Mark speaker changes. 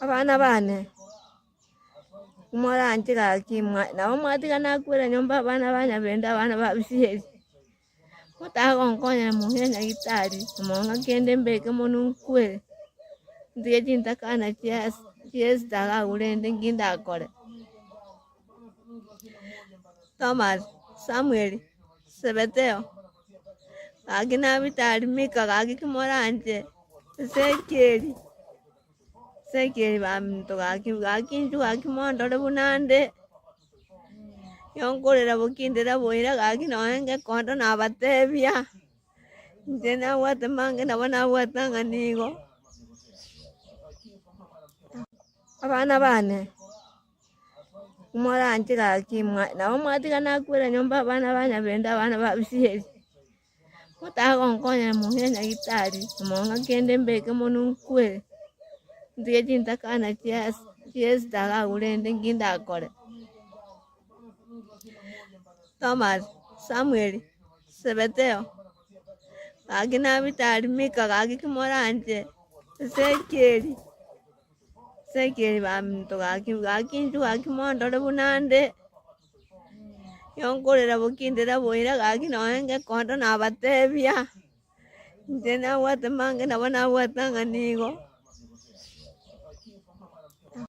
Speaker 1: abana bane umoranje kakimwa nabo mwatika nakwira nyumba abana banyabenda abana babisiyeli mutakonkonya muhira nyagitari monga kende mbeke munu kwele ndiye jintakana chiesi taka ulende nginda akole Thomas Samuel Sebeteo kakina bitari mika kakikimoranje sekeli baminto kakinju kakimondole bunande yonkolera bukindira buhira kakinoenge kondo nabatebya nje nawate mange nabo nawatanga nigo abana bane umoranje kakimwa nabo mwatika nakwira nyumba abana banyabenda abana babisiyeli mutakonkonya muhira nyagitari monga kende mbeke munu kwele ndiye jintakana chiesi taka ulende nginda akole Thomas Samuel Sebeteo kakina bitari mika kakikimoranje sekeli baminto kakinju kakimondole bunande yonkolera bukindira buhira kakinoenge kondo nabatebya nje nawate mange nabo nawatanga nigo